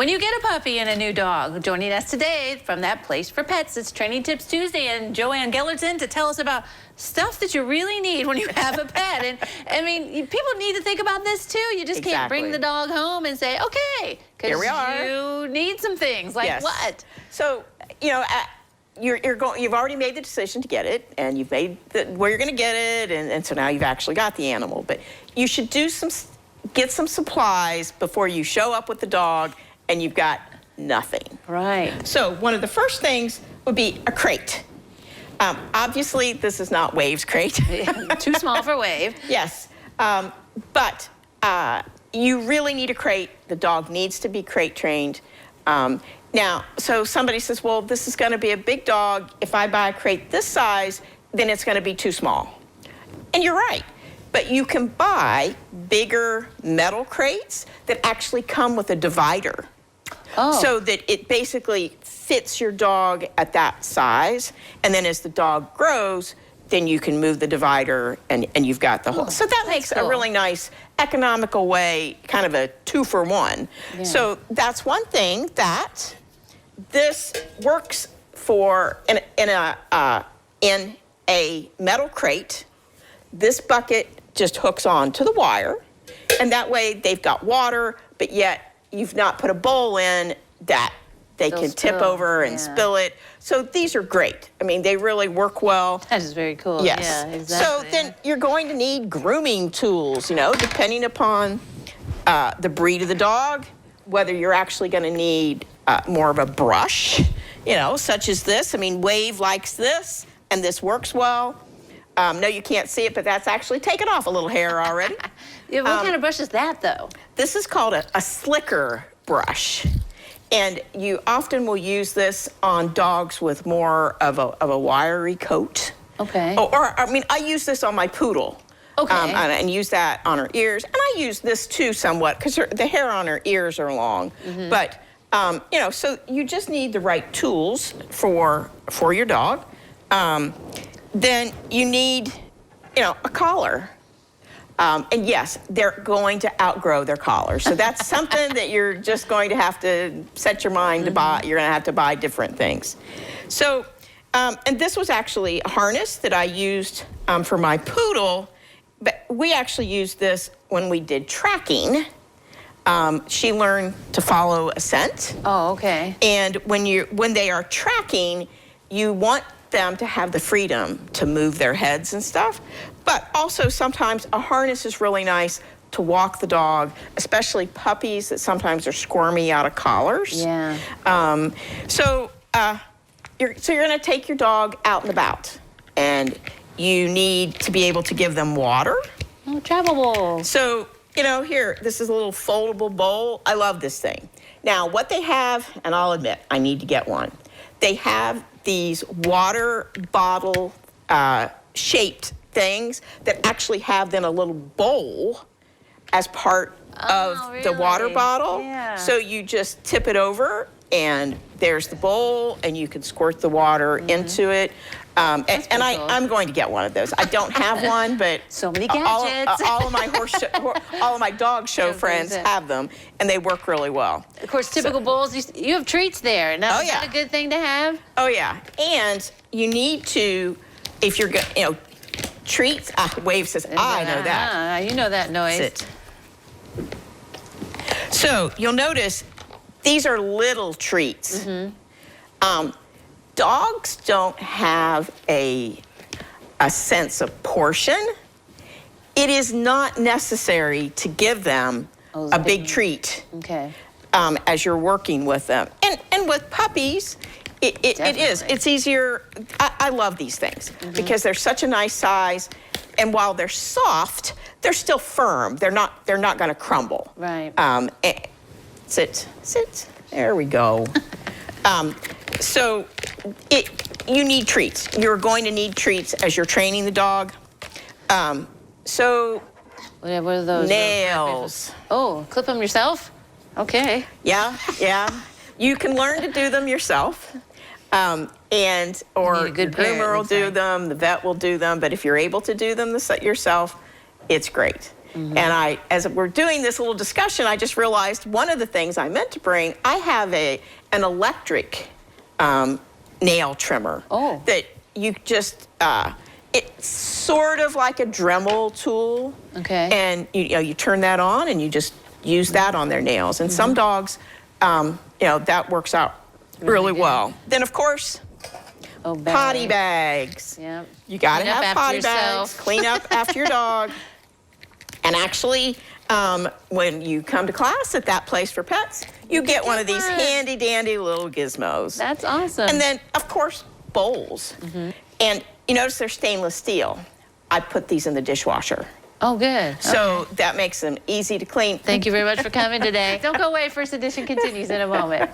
When you get a puppy and a new dog, joining us today from that place for pets, it's Training Tips Tuesday, and Joanne Gellerton to tell us about stuff that you really need when you have a pet. And I mean, people need to think about this too. You just can't bring the dog home and say, okay, because you need some things. Like what? So, you know, you've already made the decision to get it, and you've made where you're going to get it, and so now you've actually got the animal. But you should get some supplies before you show up with the dog and you've got nothing. Right. So one of the first things would be a crate. Obviously, this is not Wave's crate. Too small for Wave. Yes, but you really need a crate. The dog needs to be crate trained. Now, so somebody says, well, this is going to be a big dog. If I buy a crate this size, then it's going to be too small. And you're right. But you can buy bigger metal crates that actually come with a divider. Oh. So that it basically fits your dog at that size. And then as the dog grows, then you can move the divider and you've got the whole. So that makes a really nice economical way, kind of a 2-for-1. Yeah. So that's one thing that this works for in a metal crate. This bucket just hooks on to the wire, and that way they've got water, but yet you've not put a bowl in that they can tip over and spill it. So these are great. I mean, they really work well. That is very cool. Yes. Yeah, exactly. So then you're going to need grooming tools, you know, depending upon the breed of the dog, whether you're actually going to need more of a brush, you know, such as this. I mean, Wave likes this, and this works well. No, you can't see it, but that's actually taken off a little hair already. Yeah, what kind of brush is that, though? This is called a slicker brush. And you often will use this on dogs with more of a wiry coat. Okay. Or I mean, I use this on my poodle. Okay. And use that on her ears. And I use this, too, somewhat, because the hair on her ears are long. Mm-hmm. But, you know, so you just need the right tools for your dog. Then you need, you know, a collar. And yes, they're going to outgrow their collars. So that's something that you're just going to have to set your mind to buy. You're going to have to buy different things. So, and this was actually a harness that I used for my poodle. But we actually used this when we did tracking. She learned to follow a scent. Oh, okay. And when they are tracking, you want them to have the freedom to move their heads and stuff, but also sometimes a harness is really nice to walk the dog, especially puppies that sometimes are squirmy out of collars. Yeah. So you're going to take your dog out and about, and you need to be able to give them water. Oh, travel bowl. So, you know, here, this is a little foldable bowl. I love this thing. Now, what they have, and I'll admit, I need to get one. They have these water bottle shaped things that actually have then a little bowl as part of the water bottle. Yeah. So you just tip it over, and there's the bowl, and you can squirt the water into it. And I'm going to get one of those. I don't have one, but so many gadgets. All of my dog show friends have them, and they work really well. Of course, typical bowls. You have treats there. Now, is that a good thing to have? Oh yeah, and you need to, if you're you know, treats. Wave says, I know that. You know that noise. Sit. So you'll notice these are little treats. Mm-hmm. Dogs don't have a sense of portion. It is not necessary to give them a big treat as you're working with them. And with puppies, it is. It's easier. I love these things because they're such a nice size. And while they're soft, they're still firm. They're not going to crumble. Right. Sit. There we go. So you need treats. You're going to need treats as you're training the dog. So what are those? Nails. Oh, clip them yourself? Okay. Yeah. You can learn to do them yourself. Or the groomer will do them, the vet will do them, but if you're able to do them yourself, it's great. And as we're doing this little discussion, I just realized one of the things I meant to bring, I have an electric nail trimmer that you just, it's sort of like a Dremel tool. Okay. And you turn that on and you just use that on their nails. And some dogs, that works out really well. Then of course, potty bags. Yep. You got to Clean up have after potty yourself. bags. Clean up after your dog. And actually, when you come to class at that place for pets, you get one of these handy dandy little gizmos. That's awesome. And then, of course, bowls. And you notice they're stainless steel. I put these in the dishwasher. Oh, good. So that makes them easy to clean. Thank you very much for coming today. Don't go away. First Edition continues in a moment.